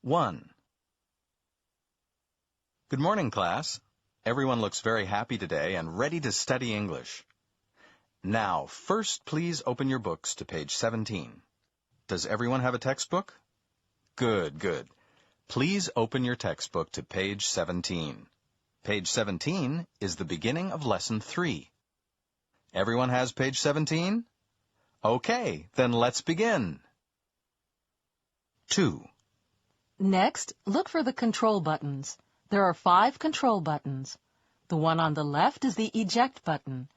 1. Good morning, class. Everyone looks very happy today and ready to study English. Now, first, please open your books to page 17. Does everyone have a textbook? Good, good. Please open your textbook to page 17. Page 17 is the beginning of Lesson 3. Everyone has page 17? Okay, then let's begin. 2. Next, look for the control buttons. There are 5 control buttons. The one on the left is the eject button,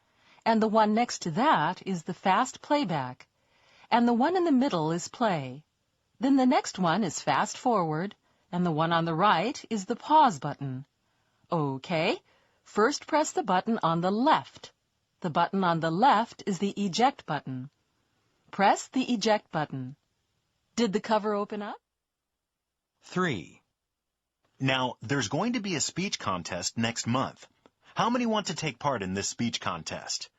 and the one next to that is the fast playback, and the one in the middle is play. Then the next one is fast forward, and the one on the right is the pause button. Okay, first press the button on the left. The button on the left is the eject button. Press the eject button. Did the cover open up? 3. Now, there's going to be a speech contest next month. How many want to take part in this speech contest?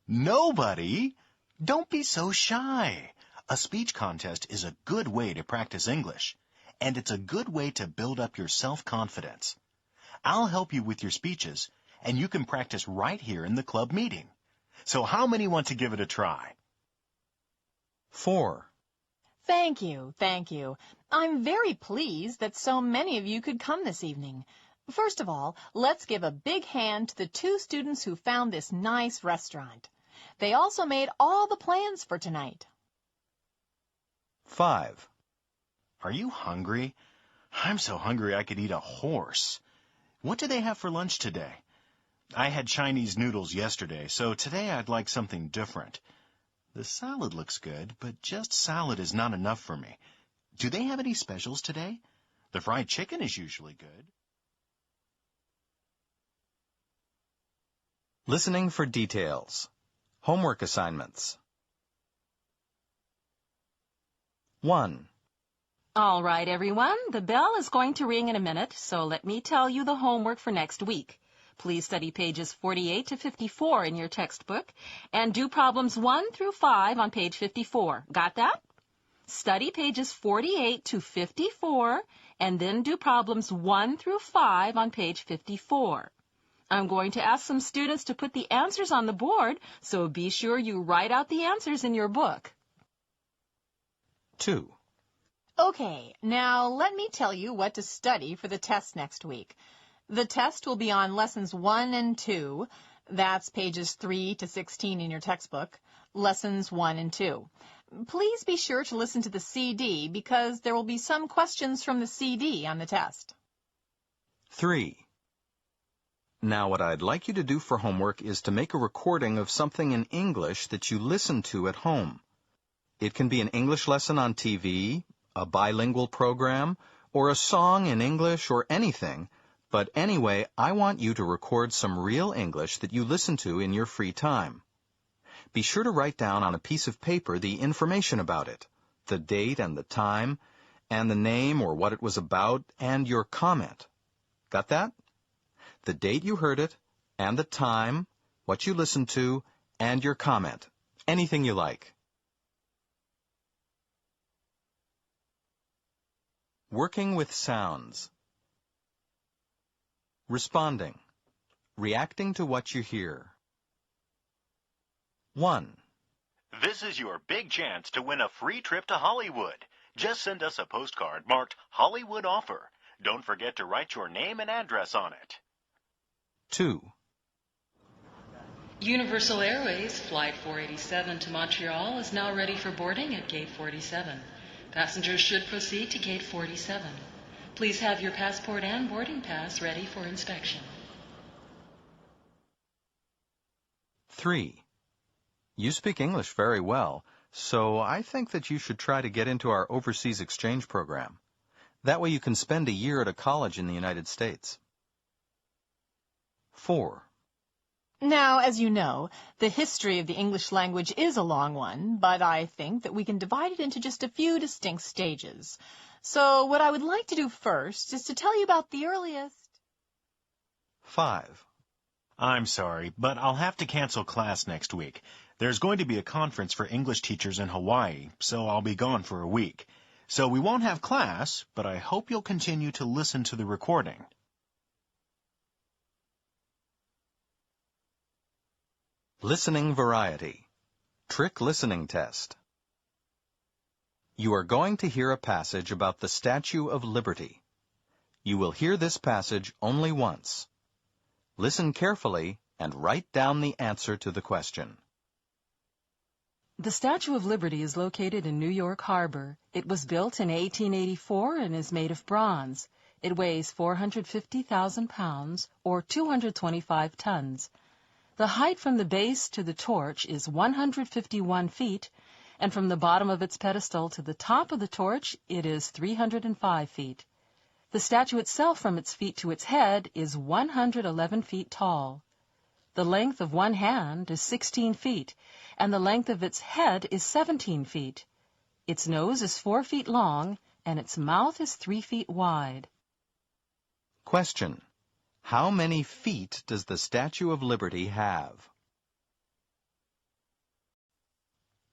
Nobody? Don't be so shy. A speech contest is a good way to practice English, and it's a good way to build up your self-confidence. I'll help you with your speeches, and you can practice right here in the club meeting. So how many want to give it a try? 4. Thank you, thank you. I'm very pleased that so many of you could come this evening. First of all, let's give a big hand to the 2 students who found this nice restaurant. They also made all the plans for tonight. 5. Are you hungry? I'm so hungry I could eat a horse. What do they have for lunch today? I had Chinese noodles yesterday, so today I'd like something different. The salad looks good, but just salad is not enough for me. Do they have any specials today? The fried chicken is usually good. Listening for details. Homework assignments. 1. All right, everyone, the bell is going to ring in a minute, so let me tell you the homework for next week. Please study pages 48 to 54 in your textbook and do problems 1 through 5 on page 54. Got that? Study pages 48 to 54 and then do problems 1 through 5 on page 54. I'm going to ask some students to put the answers on the board, so be sure you write out the answers in your book. 2. Okay, now let me tell you what to study for the test next week. The test will be on lessons 1 and 2. That's pages 3 to 16 in your textbook. Lessons 1 and 2. Please be sure to listen to the CD because there will be some questions from the CD on the test. 3. Now what I'd like you to do for homework is to make a recording of something in English that you listen to at home. It can be an English lesson on TV, a bilingual program, or a song in English or anything. But anyway, I want you to record some real English that you listen to in your free time. Be sure to write down on a piece of paper the information about it, the date and the time, and the name or what it was about, and your comment. Got that? The date you heard it, and the time, what you listened to, and your comment. Anything you like. Working with sounds. Responding. Reacting to what you hear. 1. This is your big chance to win a free trip to Hollywood. Just send us a postcard marked Hollywood Offer. Don't forget to write your name and address on it. 2. Universal Airways Flight 487 to Montreal is now ready for boarding at Gate 47. Passengers should proceed to Gate 47. Please have your passport and boarding pass ready for inspection. 3. You speak English very well, so I think that you should try to get into our overseas exchange program. That way you can spend a year at a college in the United States. 4. Now, as you know, the history of the English language is a long one, but I think that we can divide it into just a few distinct stages. So what I would like to do first is to tell you about the earliest. 5. I'm sorry, but I'll have to cancel class next week. There's going to be a conference for English teachers in Hawaii, so I'll be gone for a week. So we won't have class, but I hope you'll continue to listen to the recording. Listening variety. Trick listening test. You are going to hear a passage about the Statue of Liberty. You will hear this passage only once. Listen carefully and write down the answer to the question. The Statue of Liberty is located in New York Harbor. It was built in 1884 and is made of bronze. It weighs 450,000 pounds, or 225 tons. The height from the base to the torch is 151 feet, and from the bottom of its pedestal to the top of the torch, it is 305 feet. The statue itself from its feet to its head is 111 feet tall. The length of one hand is 16 feet, and the length of its head is 17 feet. Its nose is 4 feet long, and its mouth is 3 feet wide. Question. How many feet does the Statue of Liberty have?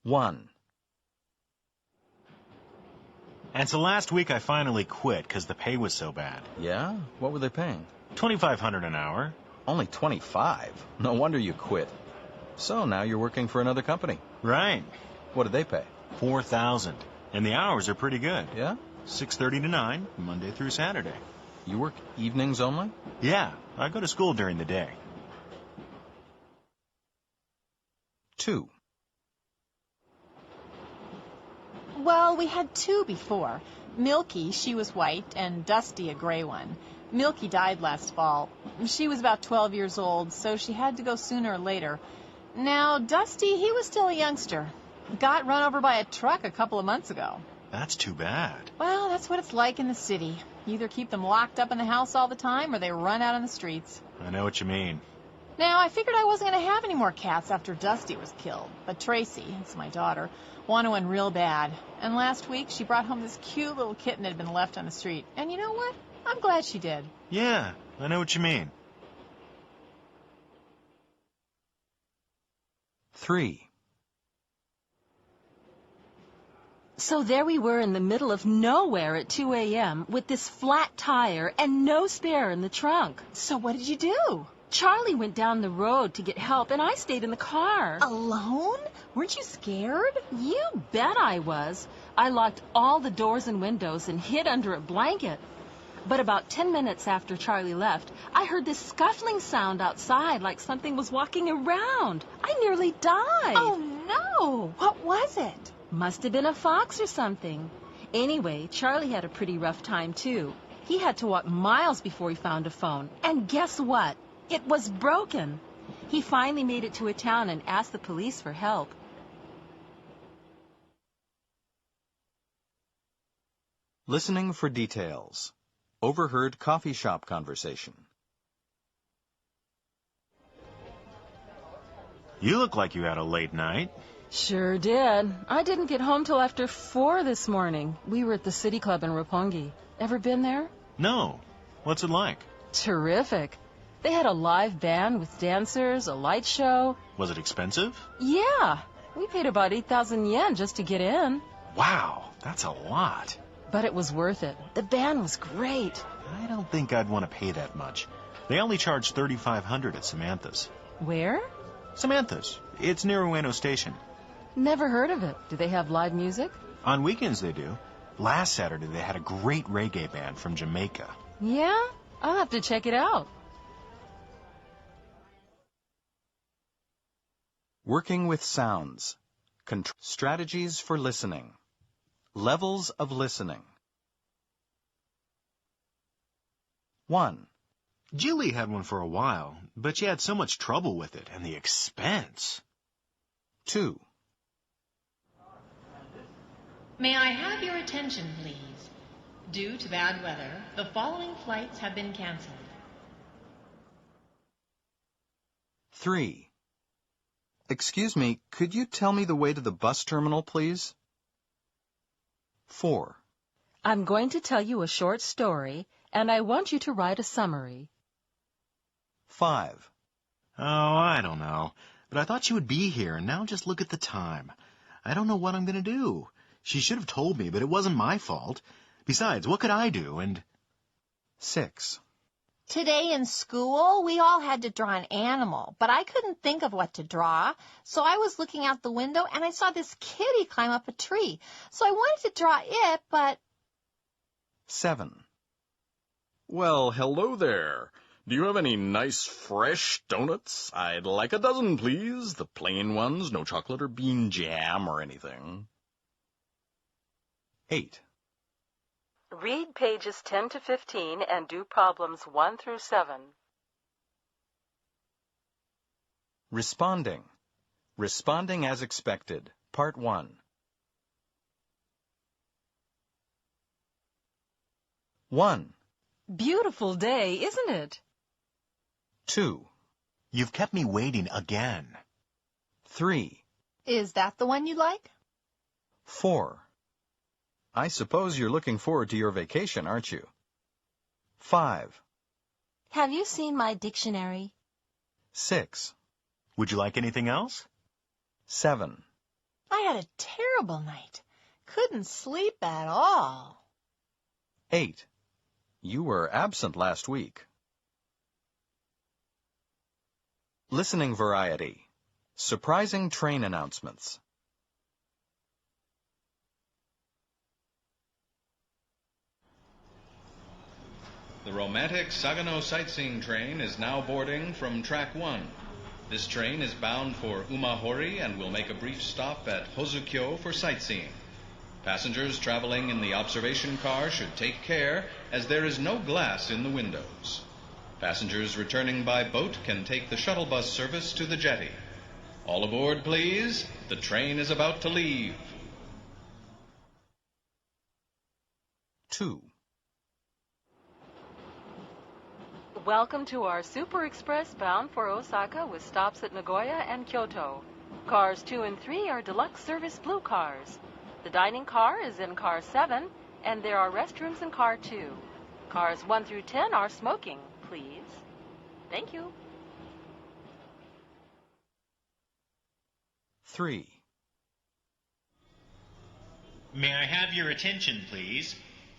1. And so last week I finally quit because the pay was so bad. Yeah? What were they paying? $2,500 an hour. Only 25. No wonder you quit. So now you're working for another company. Right. What did they pay? $4,000. And the hours are pretty good. Yeah? 6:30 to 9, Monday through Saturday. You work evenings only? Yeah, I go to school during the day. 2. Well, we had two before. Milky, she was white, and Dusty, a gray one. Milky died last fall. She was about 12 years old, so she had to go sooner or later. Now, Dusty, he was still a youngster. Got run over by a truck a couple of months ago. That's too bad. Well, that's what it's like in the city. You either keep them locked up in the house all the time, or they run out on the streets. I know what you mean. Now, I figured I wasn't going to have any more cats after Dusty was killed. But Tracy, it's my daughter, wanted one real bad. And last week, she brought home this cute little kitten that had been left on the street. And you know what? I'm glad she did. Yeah, I know what you mean. 3. So there we were in the middle of nowhere at 2 a.m. with this flat tire and no spare in the trunk. So what did you do? Charlie went down the road to get help, and I stayed in the car. Alone? Weren't you scared? You bet I was. I locked all the doors and windows and hid under a blanket. But about 10 minutes after Charlie left, I heard this scuffling sound outside like something was walking around. I nearly died. Oh, no! What was it? Must have been a fox or something. Anyway, Charlie had a pretty rough time, too. He had to walk miles before he found a phone. And guess what? It was broken. He finally made it to a town and asked the police for help. Listening for details. Overheard coffee shop conversation. You look like you had a late night. Sure did. I didn't get home till after 4 this morning. We were at the City Club in Roppongi. Ever been there? No. What's it like? Terrific. They had a live band with dancers, a light show. Was it expensive? Yeah. We paid about 8,000 yen just to get in. Wow, that's a lot. But it was worth it. The band was great. I don't think I'd want to pay that much. They only charge $3,500 at Samantha's. Where? Samantha's. It's near Ueno Station. Never heard of it. Do they have live music? On weekends they do. Last Saturday they had a great reggae band from Jamaica. Yeah? I'll have to check it out. Working with sounds. Strategies for listening. Levels of listening. 1. Julie had one for a while, but she had so much trouble with it, and the expense. 2. May I have your attention, please? Due to bad weather, the following flights have been canceled. 3. Excuse me, could you tell me the way to the bus terminal, please? 4. I'm going to tell you a short story, and I want you to write a summary. 5. Oh, I don't know. But I thought she would be here, and now just look at the time. I don't know what I'm going to do. She should have told me, but it wasn't my fault. Besides, what could I do? And 6. Today in school, we all had to draw an animal, but I couldn't think of what to draw. So I was looking out the window and I saw this kitty climb up a tree. So I wanted to draw it, but... 7. Well, hello there. Do you have any nice fresh donuts? I'd like a dozen, please. The plain ones, no chocolate or bean jam or anything. 8. Read pages 10 to 15 and do problems 1 through 7. Responding. Responding as expected. Part 1. 1. Beautiful day, isn't it? 2. you've kept me waiting again. 3. Is that the one you like? 4. I suppose you're looking forward to your vacation, aren't you? 5. Have you seen my dictionary? 6. Would you like anything else? 7. I had a terrible night. Couldn't sleep at all. 8. You were absent last week. Listening variety. Surprising train announcements. The romantic Sagano sightseeing train is now boarding from track 1. This train is bound for Umahori and will make a brief stop at Hozukyo for sightseeing. Passengers traveling in the observation car should take care, as there is no glass in the windows. Passengers returning by boat can take the shuttle bus service to the jetty. All aboard, please. The train is about to leave. 2. Welcome to our Super Express bound for Osaka with stops at Nagoya and Kyoto. Cars 2 and 3 are deluxe service blue cars. The dining car is in car 7, and there are restrooms in car 2. Cars 1 through 10 are smoking, please. Thank you. 3. May I have your attention, please?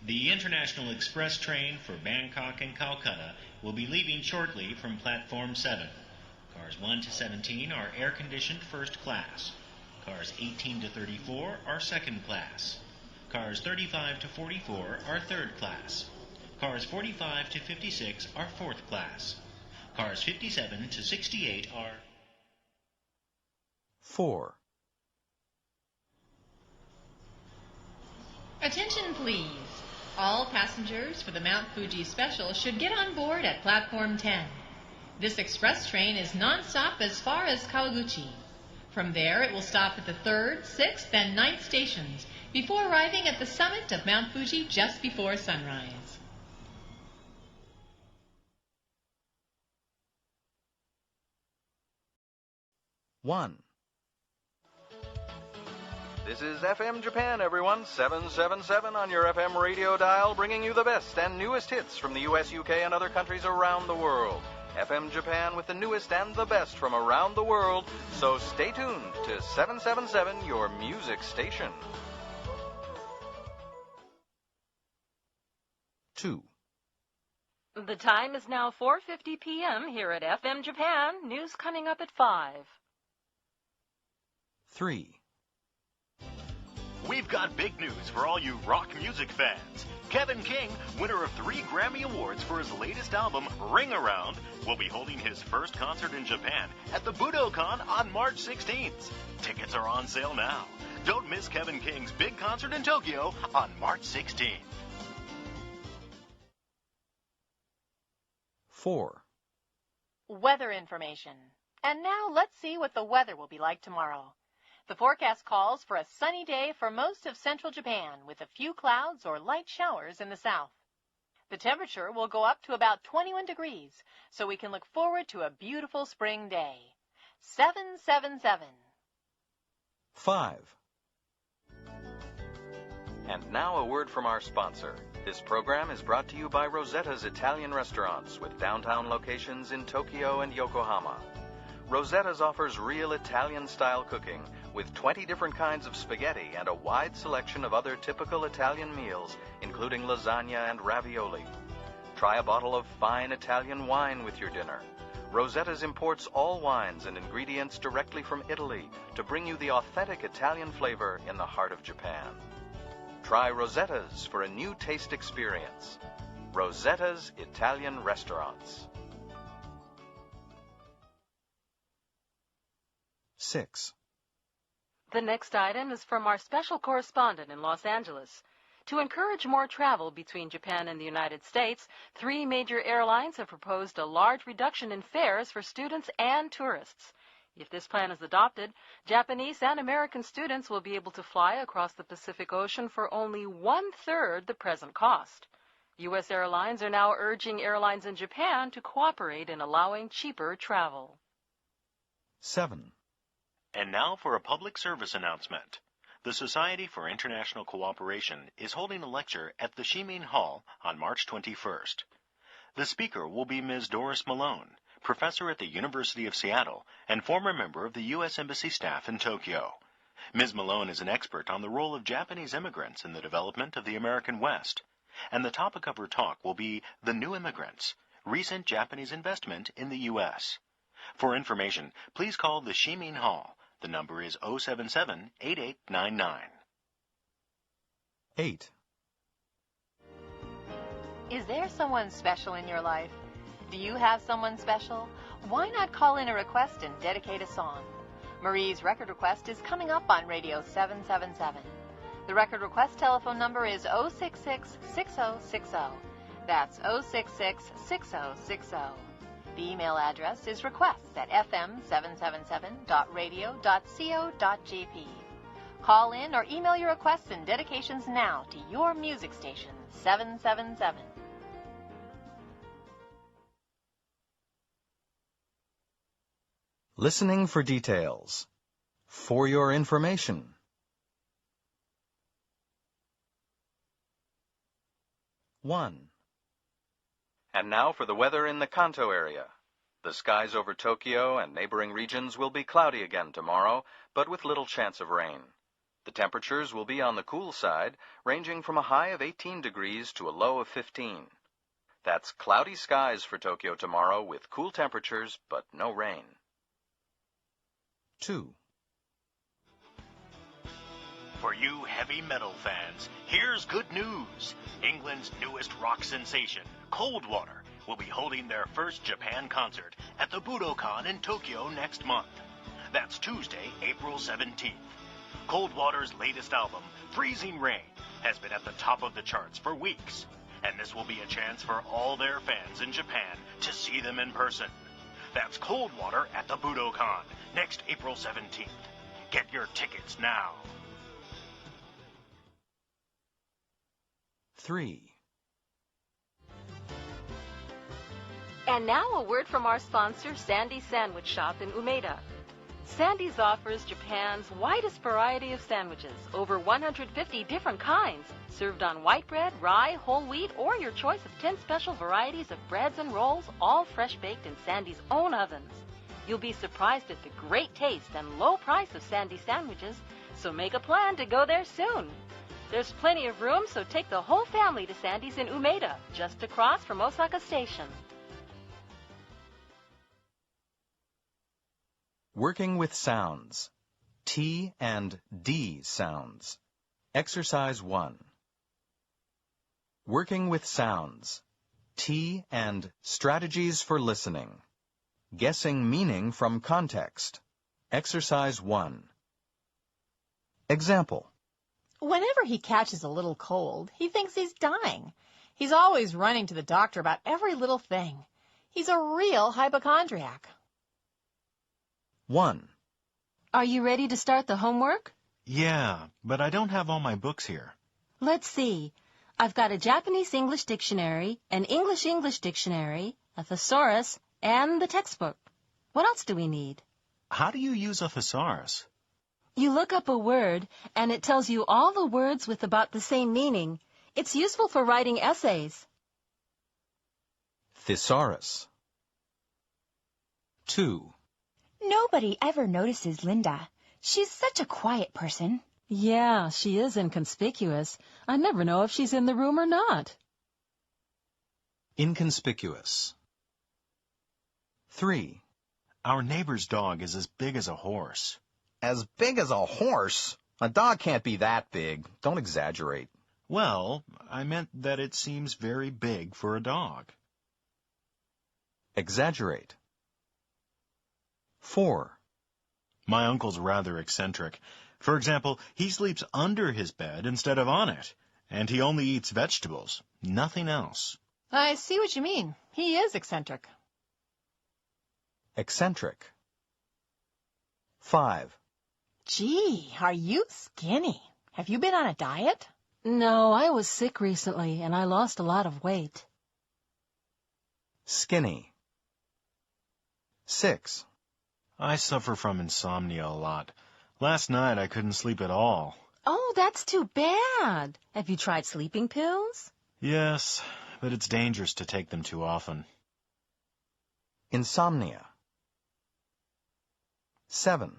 The International Express train for Bangkok and Calcutta will be leaving shortly from Platform 7. Cars 1 to 17 are air-conditioned first class. Cars 18 to 34 are second class. Cars 35 to 44 are third class. Cars 45 to 56 are fourth class. Cars 57 to 68 are... 4. Attention, please. All passengers for the Mount Fuji special should get on board at Platform 10. This express train is non-stop as far as Kawaguchi. From there, it will stop at the 3rd, 6th, and 9th stations before arriving at the summit of Mount Fuji just before sunrise. One. This is FM Japan, everyone. 777 on your FM radio dial, bringing you the best and newest hits from the US, UK, and other countries around the world. FM Japan with the newest and the best from around the world. So stay tuned to 777, your music station. 2. The time is now 4:50 p.m. here at FM Japan. News coming up at 5. 3. We've got big news for all you rock music fans. Kevin King, winner of 3 Grammy Awards for his latest album, Ring Around, will be holding his first concert in Japan at the Budokan on March 16th. Tickets are on sale now. Don't miss Kevin King's big concert in Tokyo on March 16th. 4. Weather information. And now let's see what the weather will be like tomorrow. The forecast calls for a sunny day for most of central Japan with a few clouds or light showers in the south. The temperature will go up to about 21 degrees, so we can look forward to a beautiful spring day. 777. 5. And now a word from our sponsor. This program is brought to you by Rosetta's Italian Restaurants with downtown locations in Tokyo and Yokohama. Rosetta's offers real Italian-style cooking with 20 different kinds of spaghetti and a wide selection of other typical Italian meals, including lasagna and ravioli. Try a bottle of fine Italian wine with your dinner. Rosetta's imports all wines and ingredients directly from Italy to bring you the authentic Italian flavor in the heart of Japan. Try Rosetta's for a new taste experience. Rosetta's Italian Restaurants. 6. The next item is from our special correspondent in Los Angeles. To encourage more travel between Japan and the United States, 3 major airlines have proposed a large reduction in fares for students and tourists. If this plan is adopted, Japanese and American students will be able to fly across the Pacific Ocean for only 1/3 the present cost. U.S. airlines are now urging airlines in Japan to cooperate in allowing cheaper travel. 7. And now for a public service announcement. The Society for International Cooperation is holding a lecture at the Shimin Hall on March 21st. The speaker will be Ms. Doris Malone, professor at the University of Seattle and former member of the U.S. Embassy staff in Tokyo. Ms. Malone is an expert on the role of Japanese immigrants in the development of the American West, and the topic of her talk will be The New Immigrants, Recent Japanese Investment in the U.S. For information, please call the Shimin Hall. The number is 077-8899. 8. Is there someone special in your life? Do you have someone special? Why not call in a request and dedicate a song? Marie's record request is coming up on Radio 777. The record request telephone number is 066-6060. That's 066-6060. The email address is requests@fm777.radio.co.jp. Call in or email your requests and dedications now to your music station, 777. Listening for details. For your information. One. And now for the weather in the Kanto area. The skies over Tokyo and neighboring regions will be cloudy again tomorrow, but with little chance of rain. The temperatures will be on the cool side, ranging from a high of 18 degrees to a low of 15. That's cloudy skies for Tokyo tomorrow with cool temperatures, but no rain. 2. For you heavy metal fans, here's good news. England's newest rock sensation, Coldwater, will be holding their first Japan concert at the Budokan in Tokyo next month. That's Tuesday, April 17th. Coldwater's latest album, Freezing Rain, has been at the top of the charts for weeks, and this will be a chance for all their fans in Japan to see them in person. That's Coldwater at the Budokan, next April 17th. Get your tickets now. 3. And now a word from our sponsor, Sandy's Sandwich Shop in Umeda. Sandy's offers Japan's widest variety of sandwiches, over 150 different kinds, served on white bread, rye, whole wheat, or your choice of 10 special varieties of breads and rolls, all fresh baked in Sandy's own ovens. You'll be surprised at the great taste and low price of Sandy's sandwiches, so make a plan to go there soon. There's plenty of room, so take the whole family to Sandy's in Umeda, just across from Osaka Station. Working with sounds. T and D sounds. Exercise 1. Working with sounds. T and strategies for listening. Guessing meaning from context. Exercise 1. Example. Whenever he catches a little cold, he thinks he's dying. He's always running to the doctor about every little thing. He's a real hypochondriac. 1. Are you ready to start the homework? Yeah, but I don't have all my books here. Let's see. I've got a Japanese-English dictionary, an English-English dictionary, a thesaurus, and the textbook. What else do we need? How do you use a thesaurus? You look up a word, and it tells you all the words with about the same meaning. It's useful for writing essays. Thesaurus. 2. Nobody ever notices Linda. She's such a quiet person. Yeah, she is inconspicuous. I never know if she's in the room or not. Inconspicuous. 3. Our neighbor's dog is as big as a horse. As big as a horse? A dog can't be that big. Don't exaggerate. Well, I meant that it seems very big for a dog. Exaggerate. 4. My uncle's rather eccentric. For example, he sleeps under his bed instead of on it, and he only eats vegetables, nothing else. I see what you mean. He is eccentric. Eccentric. 5. Gee, are you skinny? Have you been on a diet? No, I was sick recently, and I lost a lot of weight. Skinny. 6. I suffer from insomnia a lot. Last night I couldn't sleep at all. Oh, that's too bad. Have you tried sleeping pills? Yes, but it's dangerous to take them too often. Insomnia. 7.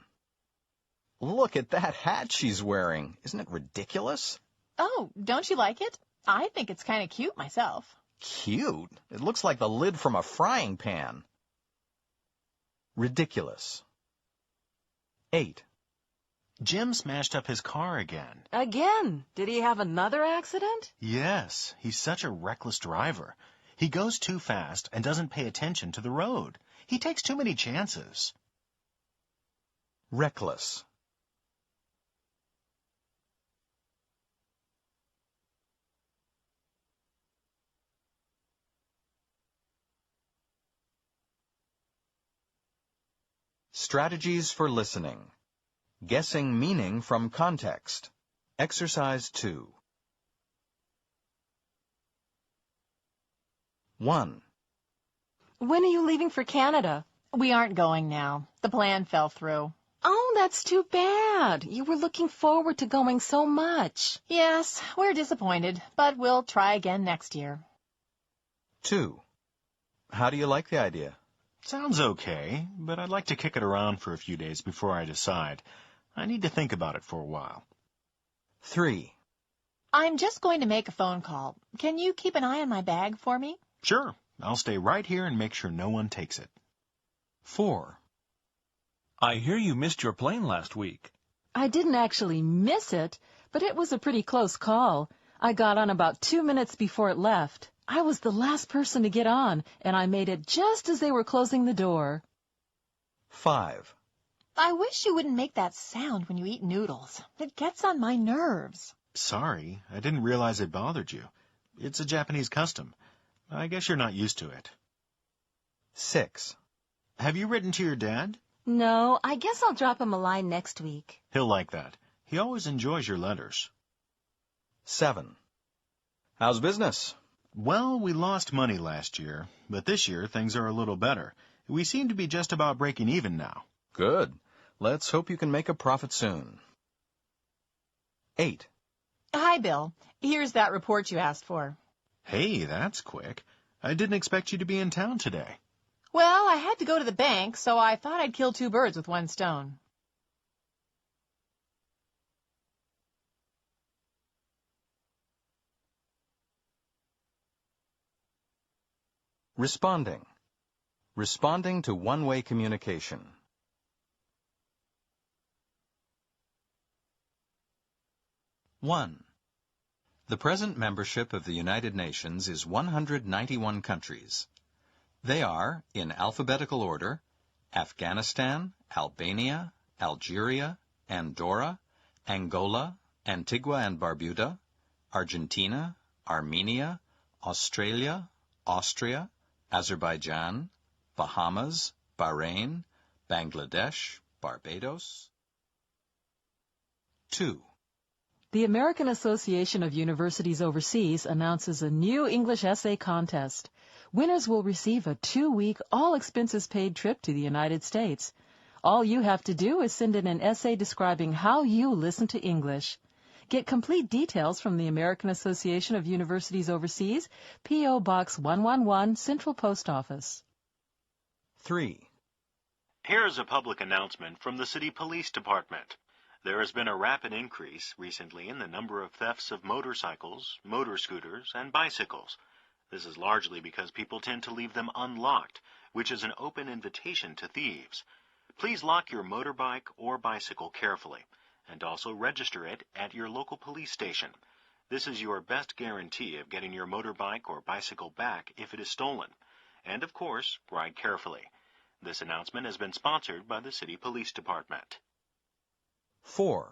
Look at that hat she's wearing. Isn't it ridiculous? Oh, don't you like it? I think it's kind of cute myself. Cute? It looks like the lid from a frying pan. Ridiculous. 8. Jim smashed up his car again. Again? Did he have another accident? Yes, he's such a reckless driver. He goes too fast and doesn't pay attention to the road. He takes too many chances. Reckless. 'Strategies for listening. Guessing meaning from context. Exercise 2. 1. When are you leaving for Canada? We aren't going now. The plan fell through. Oh, that's too bad. You were looking forward to going so much. Yes, we're disappointed, but we'll try again next year. 2. How do you like the idea? Sounds okay, but I'd like to kick it around for a few days before I decide. I need to think about it for a while. 3. I'm just going to make a phone call. Can you keep an eye on my bag for me? Sure. I'll stay right here and make sure no one takes it. 4. I hear you missed your plane last week. I didn't actually miss it, but it was a pretty close call. I got on about 2 minutes before it left. I was the last person to get on, and I made it just as they were closing the door. 5. I wish you wouldn't make that sound when you eat noodles. It gets on my nerves. Sorry, I didn't realize it bothered you. It's a Japanese custom. I guess you're not used to it. 6. Have you written to your dad? No, I guess I'll drop him a line next week. He'll like that. He always enjoys your letters. 7. How's business? Well, we lost money last year, but this year things are a little better. We seem to be just about breaking even now. Good. Let's hope you can make a profit soon. 8. Hi, Bill. Here's that report you asked for. Hey, that's quick. I didn't expect you to be in town today. Well, I had to go to the bank, so I thought I'd kill 2 birds with 1 stone. Responding. Responding to one-way communication. 1. The present membership of the United Nations is 191 countries. They are, in alphabetical order, Afghanistan, Albania, Algeria, Andorra, Angola, Antigua and Barbuda, Argentina, Armenia, Australia, Austria, Azerbaijan, Bahamas, Bahrain, Bangladesh, Barbados. 2. The American Association of Universities Overseas announces a new English essay contest. Winners will receive a 2-week, all-expenses-paid trip to the United States. All you have to do is send in an essay describing how you listen to English. Get complete details from the American Association of Universities Overseas, P.O. Box 111, Central Post Office. 3. Here's a public announcement from the City Police Department. There has been a rapid increase recently in the number of thefts of motorcycles, motor scooters, and bicycles. This is largely because people tend to leave them unlocked, which is an open invitation to thieves. Please lock your motorbike or bicycle carefully, and also register it at your local police station. This is your best guarantee of getting your motorbike or bicycle back if it is stolen. And of course, ride carefully. This announcement has been sponsored by the City Police Department. 4.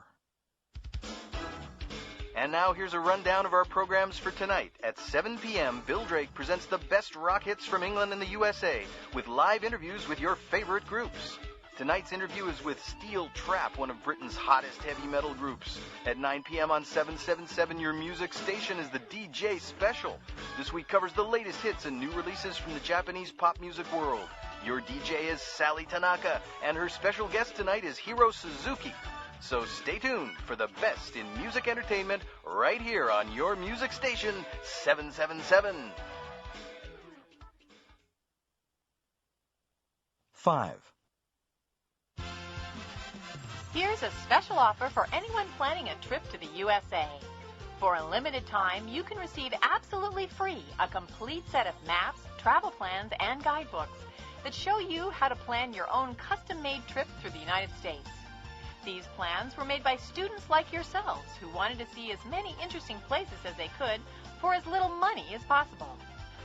And now here's a rundown of our programs for tonight. At 7 p.m., Bill Drake presents the best rock hits from England and the USA with live interviews with your favorite groups. Tonight's interview is with Steel Trap, one of Britain's hottest heavy metal groups. At 9 p.m. on 777, your music station is the DJ Special. This week covers the latest hits and new releases from the Japanese pop music world. Your DJ is Sally Tanaka, and her special guest tonight is Hiro Suzuki. So stay tuned for the best in music entertainment right here on your music station, 777. 5. Here's a special offer for anyone planning a trip to the USA. For a limited time, you can receive absolutely free a complete set of maps, travel plans, and guidebooks that show you how to plan your own custom-made trip through the United States. These plans were made by students like yourselves who wanted to see as many interesting places as they could for as little money as possible.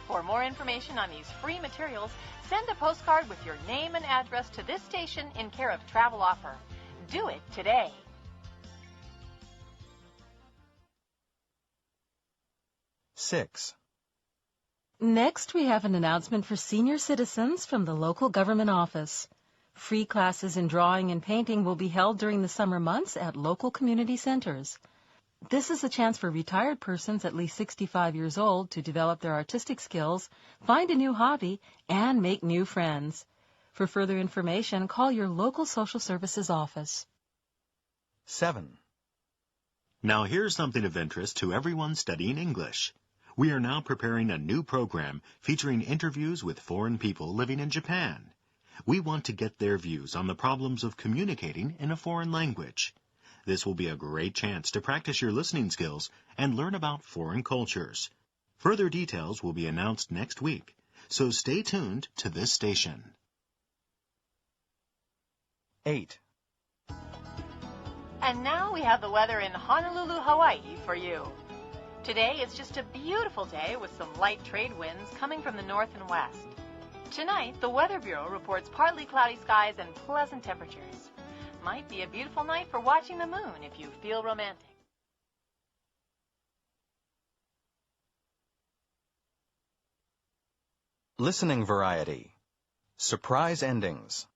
For more information on these free materials, send a postcard with your name and address to this station in care of Travel Offer. Do it today. 6. Next, we have an announcement for senior citizens from the local government office. Free classes in drawing and painting will be held during the summer months at local community centers. This is a chance for retired persons at least 65 years old to develop their artistic skills, find a new hobby, and make new friends. For further information, call your local social services office. 7. Now here's something of interest to everyone studying English. We are now preparing a new program featuring interviews with foreign people living in Japan. We want to get their views on the problems of communicating in a foreign language. This will be a great chance to practice your listening skills and learn about foreign cultures. Further details will be announced next week, so stay tuned to this station. 8. And now we have the weather in Honolulu, Hawaii for you. Today is just a beautiful day with some light trade winds coming from the north and west. Tonight, the Weather Bureau reports partly cloudy skies and pleasant temperatures. Might be a beautiful night for watching the moon if you feel romantic. Listening variety. Surprise endings.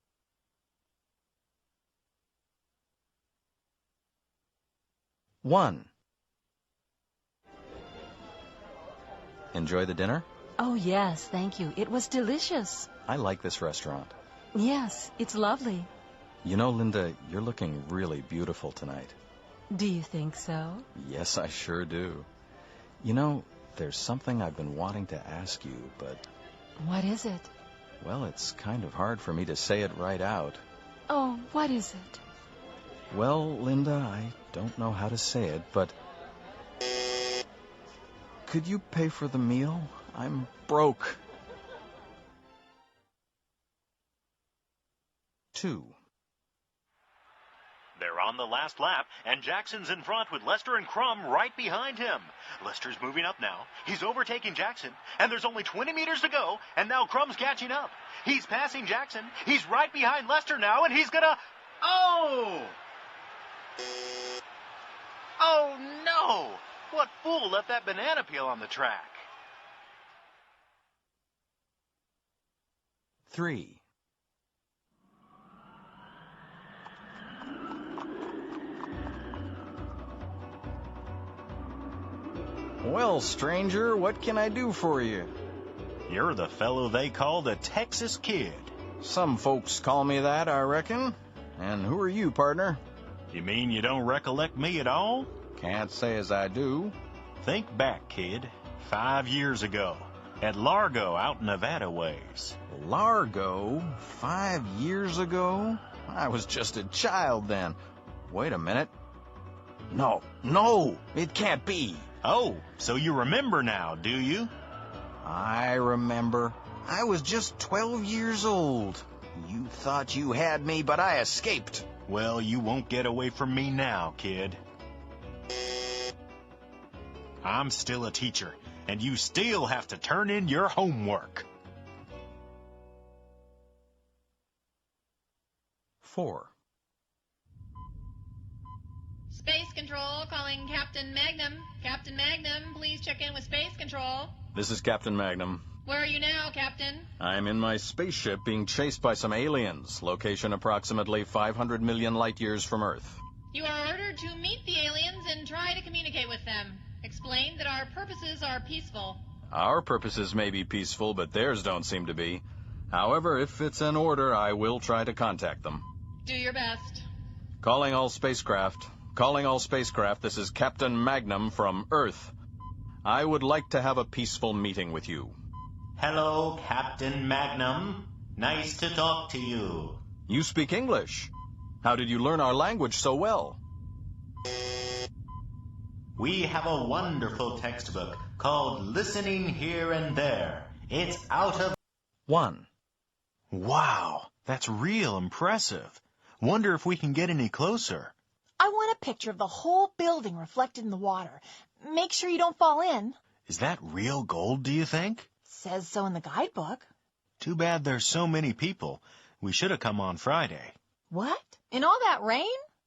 1. Enjoy the dinner? Oh, yes, thank you. It was delicious. I like this restaurant. Yes, it's lovely. You know, Linda, you're looking really beautiful tonight. Do you think so? Yes, I sure do. You know, there's something I've been wanting to ask you, but... What is it? Well, it's kind of hard for me to say it right out. Oh, what is it? Well, Linda, I don't know how to say it, but... Could you pay for the meal? I'm broke. 2. They're on the last lap, and Jackson's in front with Lester and Crum right behind him. Lester's moving up now. He's overtaking Jackson, and there's only 20 meters to go, and now Crum's catching up. He's passing Jackson. He's right behind Lester now, and he's gonna... Oh! Oh, no! What fool left that banana peel on the track? 3. Well, stranger, what can I do for you? You're the fellow they call the Texas Kid. Some folks call me that, I reckon. And who are you, partner? You mean you don't recollect me at all? Can't say as I do. Think back, kid. 5 years ago. At Largo, out Nevada ways. Largo? 5 years ago? I was just a child then. Wait a minute. No, it can't be. Oh, so you remember now, do you? I remember. I was just 12 years old. You thought you had me, but I escaped. Well, you won't get away from me now, kid. I'm still a teacher, and you still have to turn in your homework. 4. Space Control calling Captain Magnum. Captain Magnum, please check in with Space Control. This is Captain Magnum. Where are you now, Captain? I'm in my spaceship being chased by some aliens. Location approximately 500 million light years from Earth. You are ordered to meet the aliens and try to communicate with them. Explain that our purposes are peaceful. Our purposes may be peaceful, but theirs don't seem to be. However, if it's an order, I will try to contact them. Do your best. Calling all spacecraft. Calling all spacecraft, this is Captain Magnum from Earth. I would like to have a peaceful meeting with you. Hello, Captain Magnum. Nice to talk to you. You speak English. How did you learn our language so well? We have a wonderful textbook called Listening Here and There. It's out of... 1. Wow, that's real impressive. Wonder if we can get any closer. I want a picture of the whole building reflected in the water. Make sure you don't fall in. Is that real gold, do you think? Says so in the guidebook. Too bad there's so many people. We should have come on Friday. What? In all that rain?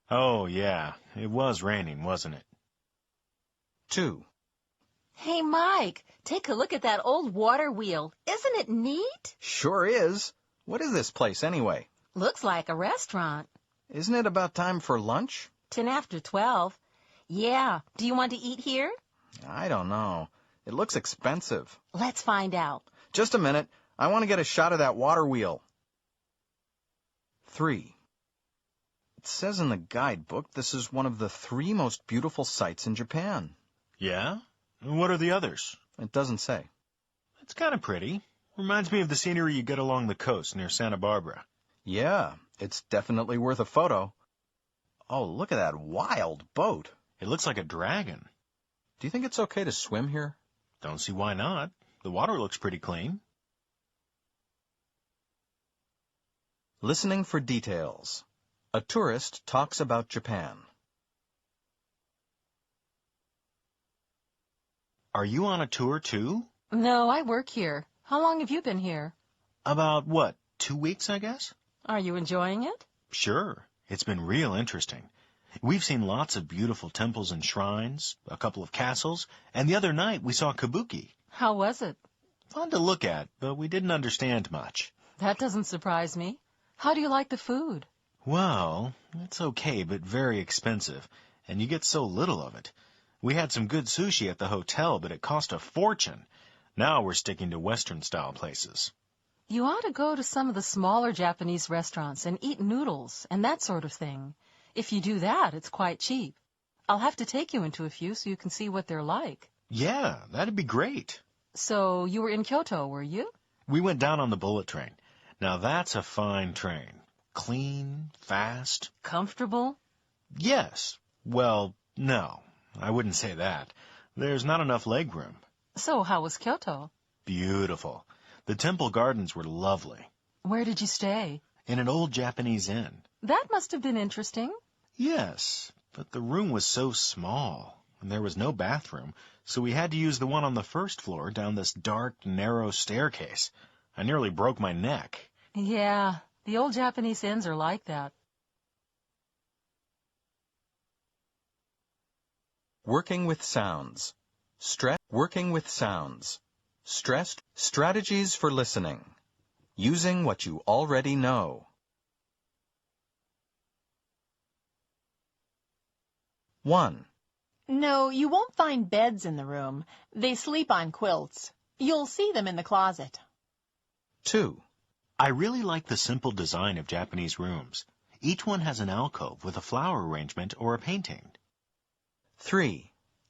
Oh, yeah. It was raining, wasn't it? 2. Hey, Mike, take a look at that old water wheel. Isn't it neat? Sure is. What is this place anyway? Looks like a restaurant. Isn't it about time for lunch? 10 after 12. Yeah. Do you want to eat here? I don't know. It looks expensive. Let's find out. Just a minute. I want to get a shot of that water wheel. 3. It says in the guidebook this is one of the 3 most beautiful sights in Japan. Yeah? And what are the others? It doesn't say. It's kind of pretty. Reminds me of the scenery you get along the coast near Santa Barbara. Yeah, it's definitely worth a photo. Oh, look at that wild boat. It looks like a dragon. Do you think it's okay to swim here? Don't see why not. The water looks pretty clean. Listening for details. A tourist talks about Japan. Are you on a tour too? No, I work here. How long have you been here? About, what, 2 weeks, I guess? Are you enjoying it? Sure. It's been real interesting. We've seen lots of beautiful temples and shrines, a couple of castles, and the other night we saw Kabuki. How was it? Fun to look at, but we didn't understand much. That doesn't surprise me. How do you like the food? Well, it's okay, but very expensive, and you get so little of it. We had some good sushi at the hotel, but it cost a fortune. Now we're sticking to Western-style places. You ought to go to some of the smaller Japanese restaurants and eat noodles and that sort of thing. If you do that, it's quite cheap. I'll have to take you into a few so you can see what they're like. Yeah, that'd be great. So you were in Kyoto, were you? We went down on the bullet train. Now that's a fine train. Clean, fast. Comfortable? Yes. Well, no, I wouldn't say that. There's not enough legroom. So how was Kyoto? Beautiful. The temple gardens were lovely. Where did you stay? In an old Japanese inn. That must have been interesting. Yes, but the room was so small, and there was no bathroom, so we had to use the one on the first floor down this dark, narrow staircase. I nearly broke my neck. Yeah, the old Japanese inns are like that. Working with sounds. Working with sounds. Stressed. Strategies for listening. Using what you already know. 1. No, you won't find beds in the room. They sleep on quilts. You'll see them in the closet. 2. I really like the simple design of Japanese rooms. Each one has an alcove with a flower arrangement or a painting. 3.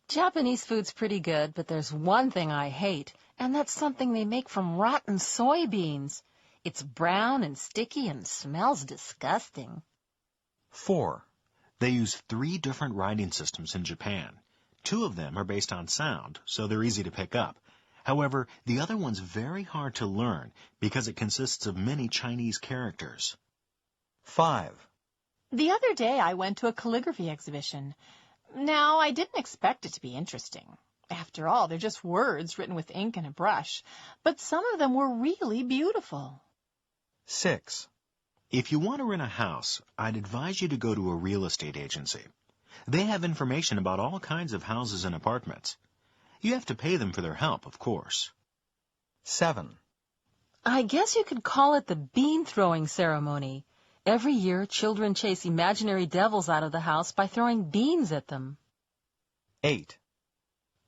Japanese food's pretty good, but there's one thing I hate, And that's something they make from rotten soybeans. It's brown and sticky and smells disgusting. 4. They use 3 different writing systems in Japan. 2 of them are based on sound, so they're easy to pick up. However, the other one's very hard to learn because it consists of many Chinese characters. 5. The other day I went to a calligraphy exhibition. Now, I didn't expect it to be interesting. After all, they're just words written with ink and a brush. But some of them were really beautiful. 6. If you want to rent a house, I'd advise you to go to a real estate agency. They have information about all kinds of houses and apartments. You have to pay them for their help, of course. 7. I guess you could call it the bean-throwing ceremony. Every year, children chase imaginary devils out of the house by throwing beans at them. 8.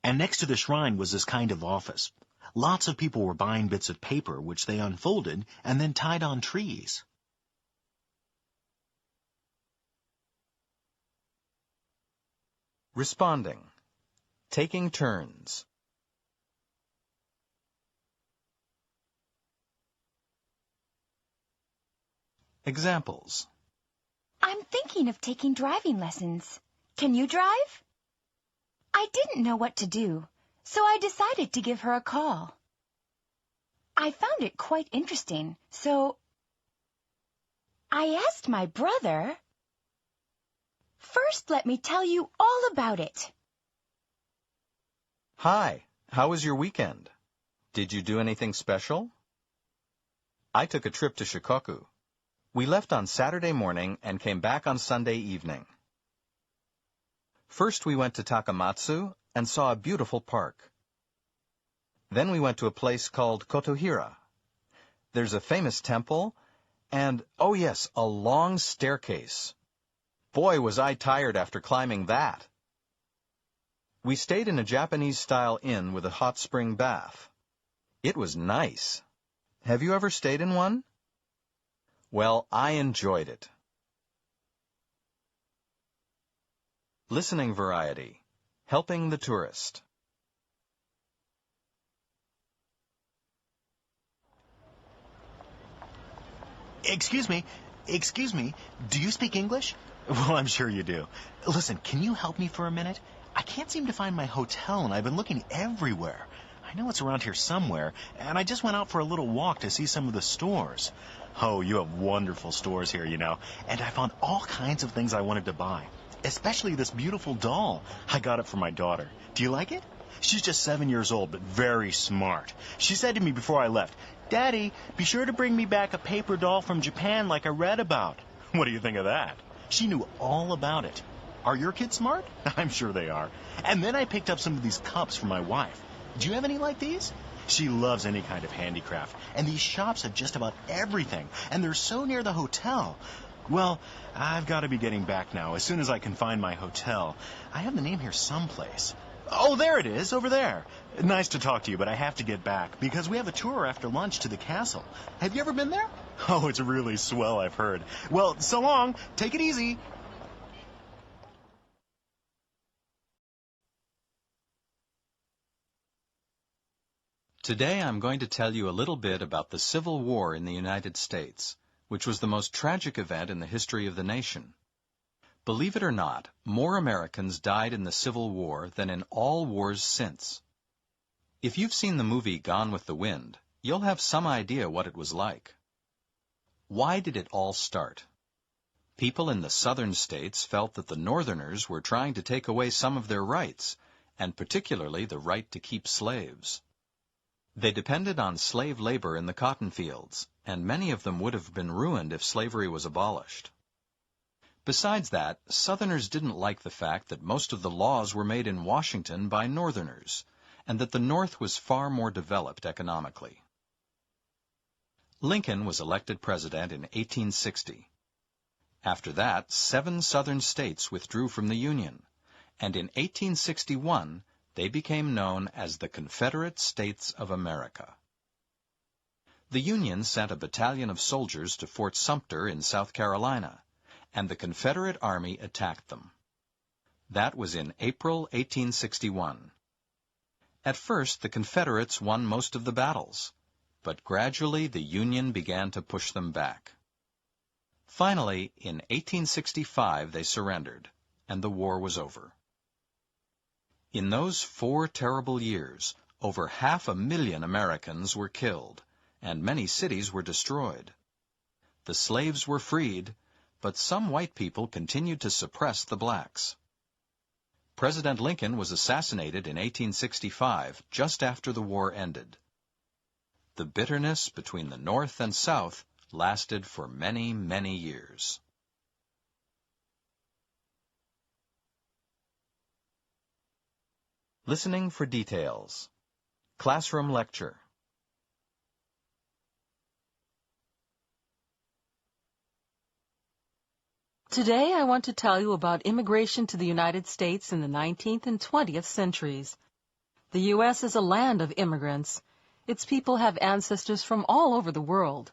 And next to the shrine was this kind of office. Lots of people were buying bits of paper, which they unfolded and then tied on trees. Responding. Taking turns. Examples. I'm thinking of taking driving lessons. Can you drive? I didn't know what to do, so I decided to give her a call. I found it quite interesting, so I asked my brother. First, let me tell you all about it. Hi, how was your weekend? Did you do anything special? I took a trip to Shikoku. We left on Saturday morning and came back on Sunday evening. First we went to Takamatsu and saw a beautiful park. Then we went to a place called Kotohira. There's a famous temple and, oh yes, a long staircase. Boy, was I tired after climbing that. We stayed in a Japanese-style inn with a hot spring bath. It was nice. Have you ever stayed in one? Well, I enjoyed it. Listening variety. Helping the tourist. Excuse me, do you speak English? Well, I'm sure you do. Listen, can you help me for a minute? I can't seem to find my hotel, and I've been looking everywhere. I know it's around here somewhere, and I just went out for a little walk to see some of the stores. Oh, you have wonderful stores here, you know, and I found all kinds of things I wanted to buy, especially this beautiful doll. I got it for my daughter. Do you like it? She's just 7 years old, but very smart. She said to me before I left, "Daddy, be sure to bring me back a paper doll from Japan like I read about." What do you think of that? She knew all about it. Are your kids smart? I'm sure they are. And then I picked up some of these cups for my wife. Do you have any like these? She loves any kind of handicraft, and these shops have just about everything, and they're so near the hotel. Well, I've got to be getting back now as soon as I can find my hotel. I have the name here someplace. Oh, there it is, over there. Nice to talk to you, but I have to get back because we have a tour after lunch to the castle. Have you ever been there? Oh, it's really swell, I've heard. Well, so long. Take it easy. Today I'm going to tell you a little bit about the Civil War in the United States, which was the most tragic event in the history of the nation. Believe it or not, more Americans died in the Civil War than in all wars since. If you've seen the movie Gone with the Wind, you'll have some idea what it was like. Why did it all start? People in the southern states felt that the Northerners were trying to take away some of their rights, and particularly the right to keep slaves. They depended on slave labor in the cotton fields, and many of them would have been ruined if slavery was abolished. Besides that, Southerners didn't like the fact that most of the laws were made in Washington by Northerners, and that the North was far more developed economically. Lincoln was elected president in 1860. After that, 7 Southern states withdrew from the Union, and in 1861, they became known as the Confederate States of America. The Union sent a battalion of soldiers to Fort Sumter in South Carolina, and the Confederate Army attacked them. That was in April 1861. At first, the Confederates won most of the battles, but gradually the Union began to push them back. Finally, in 1865, they surrendered, and the war was over. In those 4 terrible years, over 500,000 Americans were killed, and many cities were destroyed. The slaves were freed, but some white people continued to suppress the blacks. President Lincoln was assassinated in 1865, just after the war ended. The bitterness between the North and South lasted for many, many years. Listening for details. Classroom lecture. Today I want to tell you about immigration to the United States in the 19th and 20th centuries. The U.S. is a land of immigrants. Its people have ancestors from all over the world.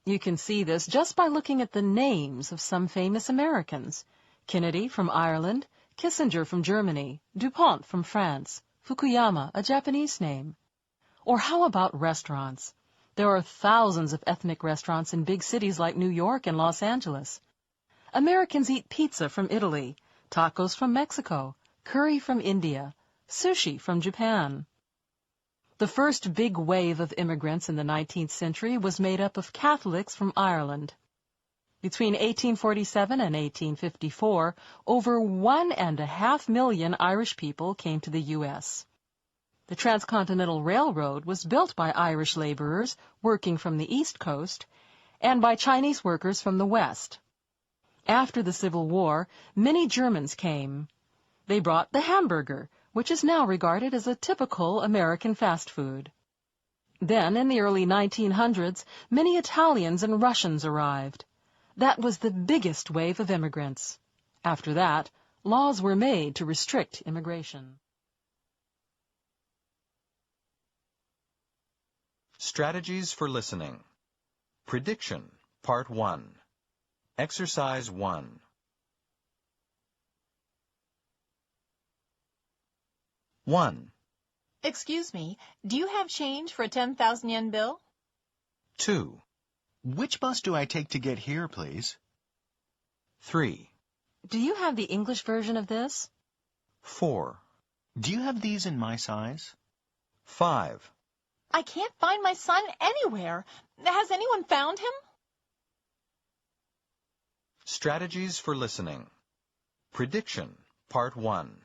You can see this just by looking at the names of some famous Americans. Kennedy from Ireland, Kissinger from Germany, DuPont from France, Fukuyama, a Japanese name. Or how about restaurants? There are thousands of ethnic restaurants in big cities like New York and Los Angeles. Americans eat pizza from Italy, tacos from Mexico, curry from India, sushi from Japan. The first big wave of immigrants in the 19th century was made up of Catholics from Ireland. Between 1847 and 1854, over 1.5 million Irish people came to the U.S. The Transcontinental Railroad was built by Irish laborers working from the East Coast and by Chinese workers from the West. After the Civil War, many Germans came. They brought the hamburger, which is now regarded as a typical American fast food. Then, in the early 1900s, many Italians and Russians arrived. That was the biggest wave of immigrants. After that, laws were made to restrict immigration. Strategies for listening. Prediction, Part 1. Exercise 1. 1. Excuse me, do you have change for a 10,000 yen bill? 2. Which bus do I take to get here, please? 3. Do you have the English version of this? 4. Do you have these in my size? 5. I can't find my son anywhere. Has anyone found him? Strategies for listening. Prediction, Part 1.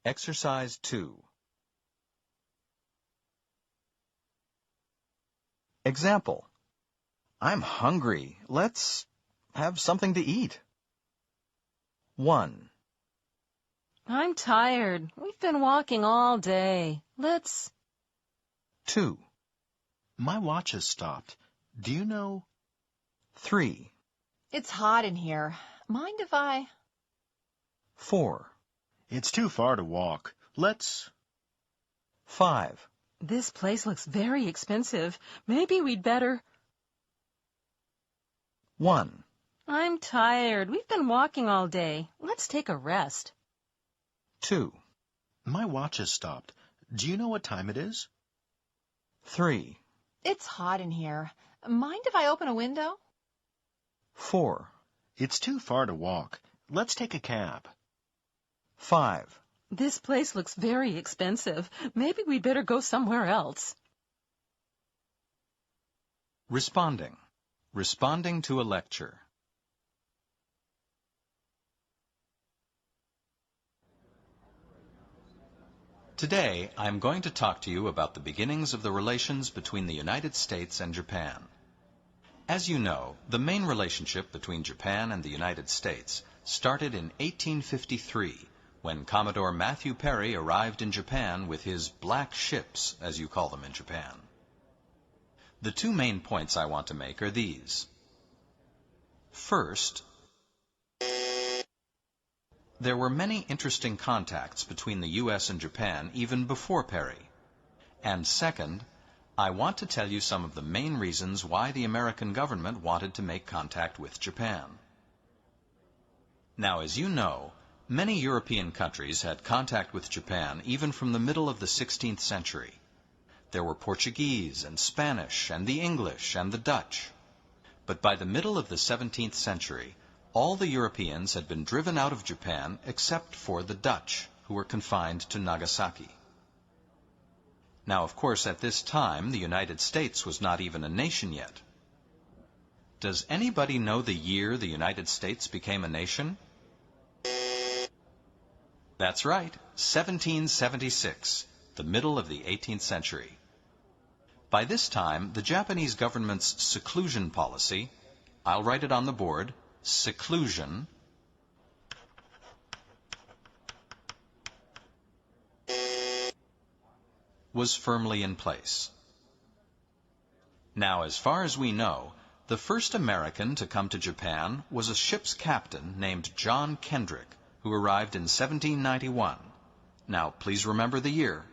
Exercise 2. Example. I'm hungry. Let's have something to eat. 1. I'm tired. We've been walking all day. Let's... 2. My watch has stopped. Do you know? 3. It's hot in here. Mind if I... 4. It's too far to walk. Let's... 5. This place looks very expensive. Maybe we'd better... 1. I'm tired. We've been walking all day. Let's take a rest. 2. My watch has stopped. Do you know what time it is? 3. It's hot in here. Mind if I open a window? 4. It's too far to walk. Let's take a cab. 5. This place looks very expensive. Maybe we'd better go somewhere else. Responding. Responding to a lecture. Today, I'm going to talk to you about the beginnings of the relations between the United States and Japan. As you know, the main relationship between Japan and the United States started in 1853, when Commodore Matthew Perry arrived in Japan with his black ships, as you call them in Japan. The two main points I want to make are these. First, there were many interesting contacts between the U.S. and Japan even before Perry. And second, I want to tell you some of the main reasons why the American government wanted to make contact with Japan. Now, as you know, Many European countries had contact with Japan even from the middle of the 16th century. There were Portuguese and Spanish and the English and the Dutch. But by the middle of the 17th century, all the Europeans had been driven out of Japan except for the Dutch, who were confined to Nagasaki. Now, of course, at this time, the United States was not even a nation yet. Does anybody know the year the United States became a nation? That's right, 1776, the middle of the 18th century. By this time, the Japanese government's seclusion policy, I'll write it on the board, seclusion, was firmly in place. Now, as far as we know, the first American to come to Japan was a ship's captain named John Kendrick, who arrived in 1791. Now, please remember the year.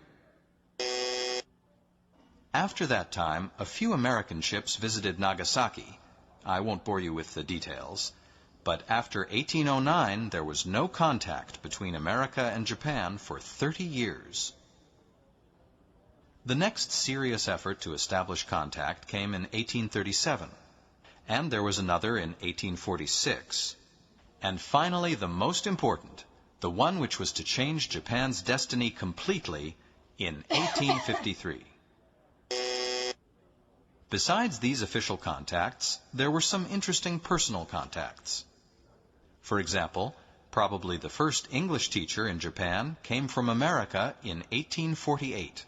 After that time, a few American ships visited Nagasaki. I won't bore you with the details. But after 1809, there was no contact between America and Japan for 30 years. The next serious effort to establish contact came in 1837, and there was another in 1846, and finally the most important, the one which was to change Japan's destiny completely, in 1853. Besides these official contacts, there were some interesting personal contacts. For example, probably the first English teacher in Japan came from America in 1848.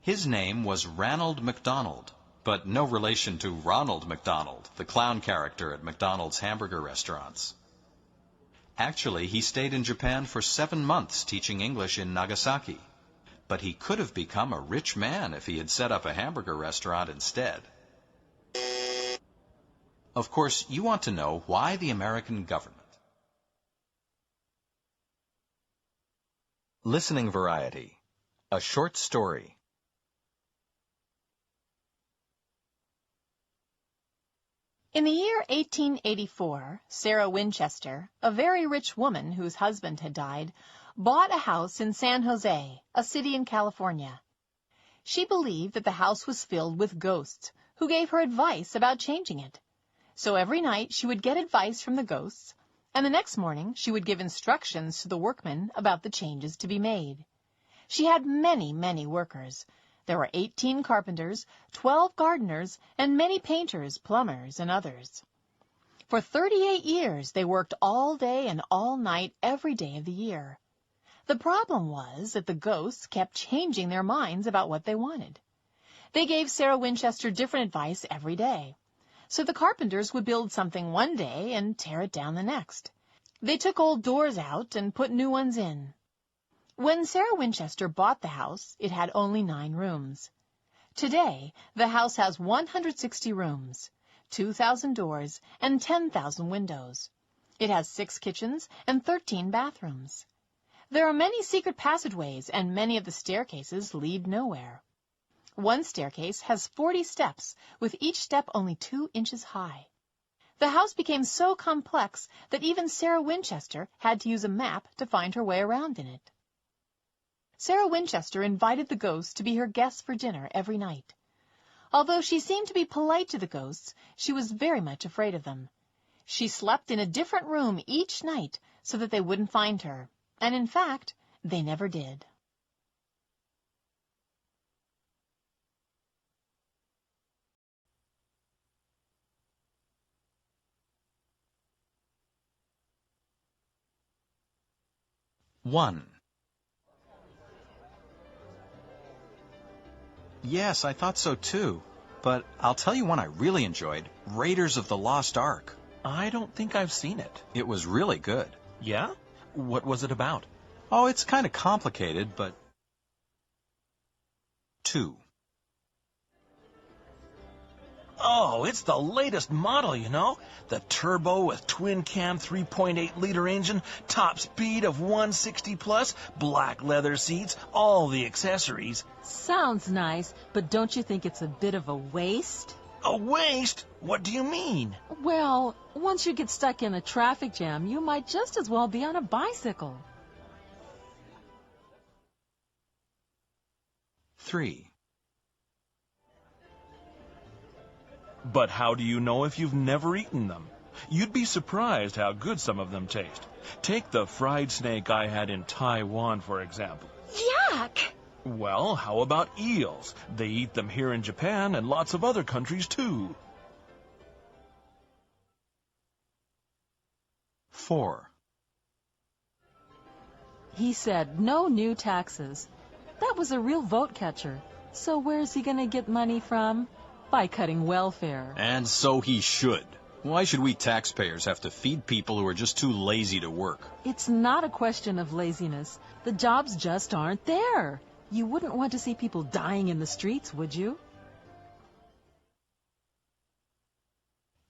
His name was Ranald McDonald, but no relation to Ronald McDonald, the clown character at McDonald's hamburger restaurants. Actually, he stayed in Japan for 7 months teaching English in Nagasaki. But he could have become a rich man if he had set up a hamburger restaurant instead. Of course, you want to know why the American government. Listening variety. A short story. In the year 1884, Sarah Winchester, a very rich woman whose husband had died, bought a house in San Jose, a city in California. She believed that the house was filled with ghosts, who gave her advice about changing it. So every night she would get advice from the ghosts, and the next morning she would give instructions to the workmen about the changes to be made. She had many, many workers. There were 18 carpenters, 12 gardeners, and many painters, plumbers, and others. For 38 years they worked all day and all night every day of the year. The problem was that the ghosts kept changing their minds about what they wanted. They gave Sarah Winchester different advice every day. So the carpenters would build something one day and tear it down the next. They took old doors out and put new ones in. When Sarah Winchester bought the house, it had only 9 rooms. Today, the house has 160 rooms, 2,000 doors, and 10,000 windows. It has 6 kitchens and 13 bathrooms. There are many secret passageways, and many of the staircases lead nowhere. One staircase has 40 steps, with each step only 2 inches high. The house became so complex that even Sarah Winchester had to use a map to find her way around in it. Sarah Winchester invited the ghosts to be her guests for dinner every night. Although she seemed to be polite to the ghosts, she was very much afraid of them. She slept in a different room each night so that they wouldn't find her, and in fact, they never did. One. Yes, I thought so too. But I'll tell you one I really enjoyed, Raiders of the Lost Ark. I don't think I've seen it. It was really good. Yeah? What was it about? Oh, it's kind of complicated, but... 2. Oh, it's the latest model, you know. The turbo with twin-cam 3.8-liter engine, top speed of 160 plus, black leather seats, all the accessories. Sounds nice, but don't you think it's a bit of a waste? A waste? What do you mean? Well, once you get stuck in a traffic jam, you might just as well be on a bicycle. 3. But how do you know if you've never eaten them? You'd be surprised how good some of them taste. Take the fried snake I had in Taiwan, for example. Yuck! Well, how about eels? They eat them here in Japan and lots of other countries, too. 4. He said no new taxes. That was a real vote catcher. So where's he going to get money from? By cutting welfare. And so he should. Why should we taxpayers have to feed people who are just too lazy to work? It's not a question of laziness. The jobs just aren't there. You wouldn't want to see people dying in the streets, would you?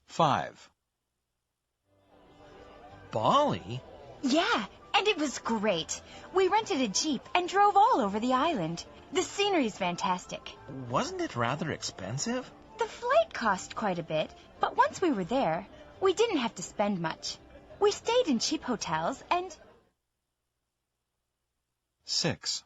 5. Bali? Yeah, and it was great. We rented a Jeep and drove all over the island. The scenery's fantastic. Wasn't it rather expensive? The flight cost quite a bit, but once we were there, we didn't have to spend much. We stayed in cheap hotels and... 6.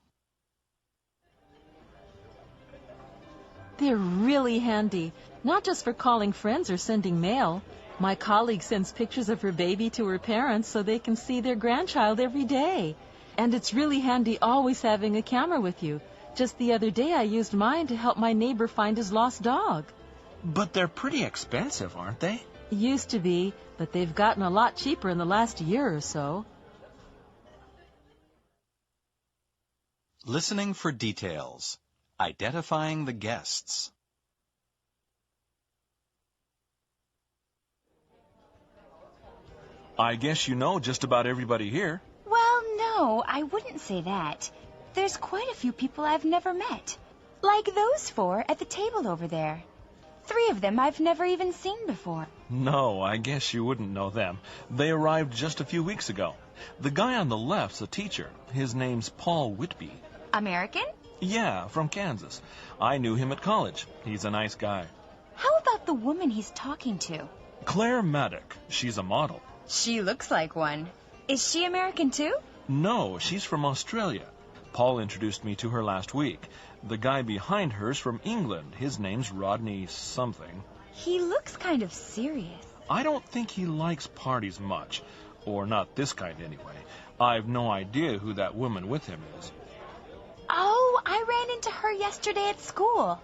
They're really handy, not just for calling friends or sending mail. My colleague sends pictures of her baby to her parents so they can see their grandchild every day. And it's really handy always having a camera with you. Just the other day I used mine to help my neighbor find his lost dog. But they're pretty expensive, aren't they? Used to be, but they've gotten a lot cheaper in the last year or so. Listening for details. Identifying the guests. I guess you know just about everybody here. Well, no, I wouldn't say that. There's quite a few people I've never met. Like those 4 at the table over there. 3 of them I've never even seen before. No, I guess you wouldn't know them. They arrived just a few weeks ago. The guy on the left's a teacher. His name's Paul Whitby. American? Yeah, from Kansas. I knew him at college. He's a nice guy. How about the woman he's talking to? Claire Maddock. She's a model. She looks like one. Is she American too? No, she's from Australia. Paul introduced me to her last week. The guy behind her's from England. His name's Rodney something. He looks kind of serious. I don't think he likes parties much. Or not this kind anyway. I've no idea who that woman with him is. Oh, I ran into her yesterday at school.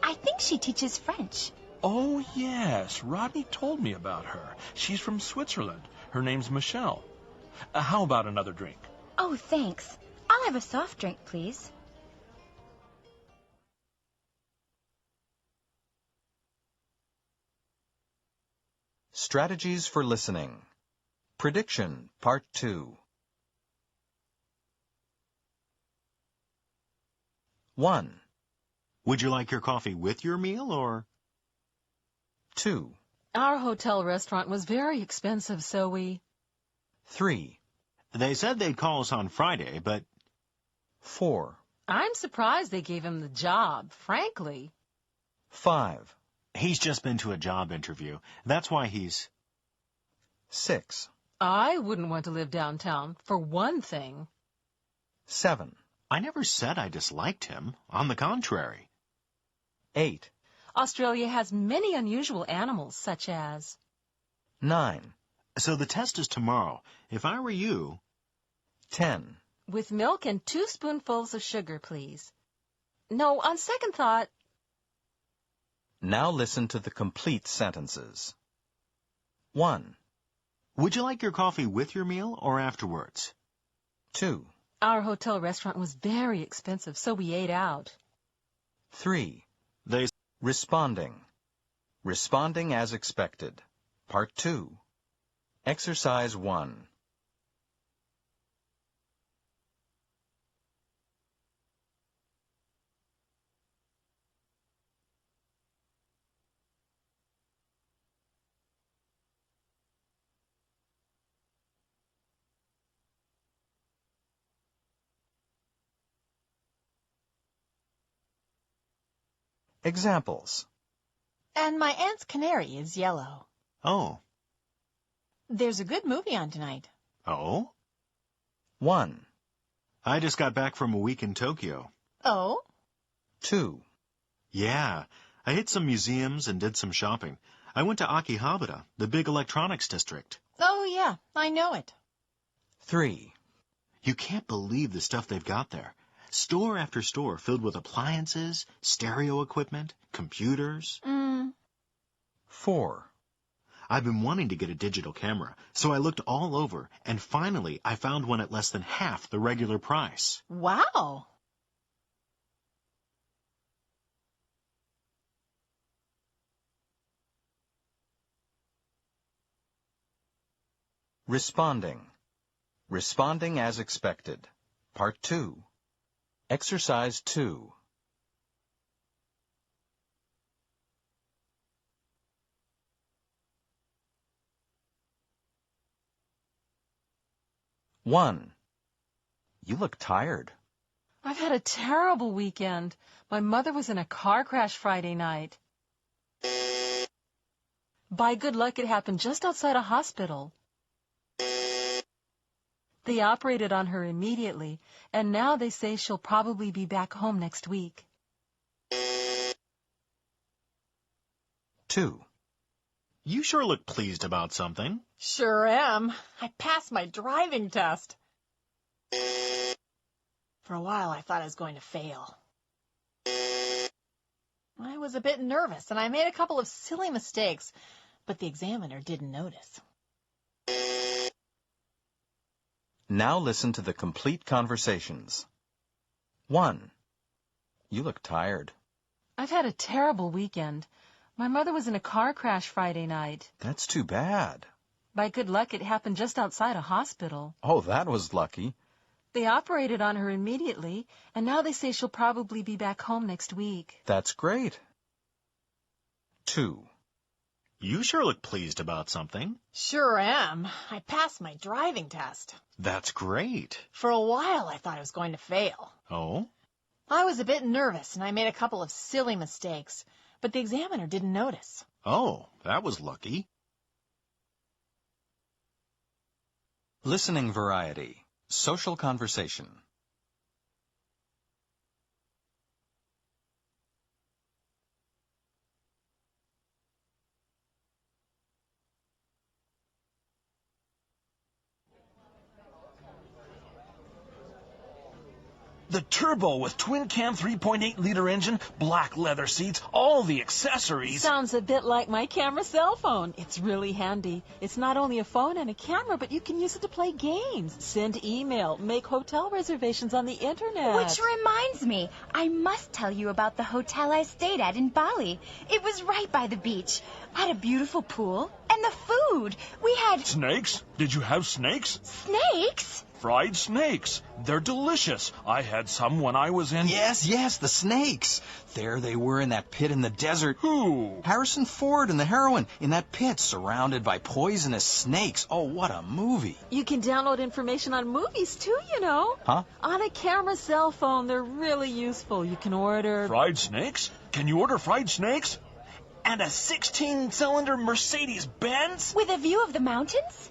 I think she teaches French. Oh, yes. Rodney told me about her. She's from Switzerland. Her name's Michelle. How about another drink? Oh, thanks. I'll have a soft drink, please. Strategies for listening. Prediction, Part 2. 1. Would you like your coffee with your meal, or? 2. Our hotel restaurant was very expensive, so we... 3. They said they'd call us on Friday, but... 4. I'm surprised they gave him the job, frankly. 5. He's just been to a job interview. That's why he's... 6. I wouldn't want to live downtown, for one thing. 7. I never said I disliked him. On the contrary. 8. Australia has many unusual animals, such as... 9. So the test is tomorrow. If I were you... 10. With milk and 2 spoonfuls of sugar, please. No, on second thought... Now listen to the complete sentences. 1. Would you like your coffee with your meal or afterwards? 2. Our hotel restaurant was very expensive, so we ate out. 3. They... Responding. Responding as expected. Part 2. Exercise 1. Examples. And my aunt's canary is yellow. Oh. There's a good movie on tonight. Oh? 1, I just got back from a week in Tokyo. Oh? 2, Yeah, I hit some museums and did some shopping. I went to Akihabara, the big electronics district. Oh, yeah, I know it. 3, You can't believe the stuff they've got there. Store after store filled with appliances, stereo equipment, computers. 4, I've been wanting to get a digital camera, so I looked all over, and finally I found one at less than half the regular price. Wow. Responding. Responding as expected. Part 2. Exercise 2. One. You look tired. I've had a terrible weekend. My mother was in a car crash Friday night. By good luck, it happened just outside a hospital. They operated on her immediately, and now they say she'll probably be back home next week. 2. You sure look pleased about something. Sure am. I passed my driving test. For a while, I thought I was going to fail. I was a bit nervous, and I made a couple of silly mistakes, but the examiner didn't notice. Now listen to the complete conversations. 1. You look tired. I've had a terrible weekend. My mother was in a car crash Friday night. That's too bad. By good luck, it happened just outside a hospital. Oh, that was lucky. They operated on her immediately, and now they say she'll probably be back home next week. That's great. 2. You sure look pleased about something. Sure am. I passed my driving test. That's great. For a while, I thought I was going to fail. Oh? I was a bit nervous, and I made a couple of silly mistakes, but the examiner didn't notice. Oh, that was lucky. Listening variety. Social conversation. The turbo with twin cam 3.8-liter engine, black leather seats, all the accessories. Sounds a bit like my camera cell phone. It's really handy. It's not only a phone and a camera, but you can use it to play games, send email, make hotel reservations on the internet. Which reminds me, I must tell you about the hotel I stayed at in Bali. It was right by the beach. Had a beautiful pool. And the food. We had... Snakes? Did you have snakes? Snakes? Fried snakes. They're delicious. I had some when I was in... Yes, the snakes. There they were in that pit in the desert. Who? Harrison Ford and the heroine in that pit surrounded by poisonous snakes. Oh, what a movie. You can download information on movies, too, you know. Huh? On a camera cell phone, they're really useful. You can order... Fried snakes? Can you order fried snakes? And a 16-cylinder Mercedes-Benz? With a view of the mountains?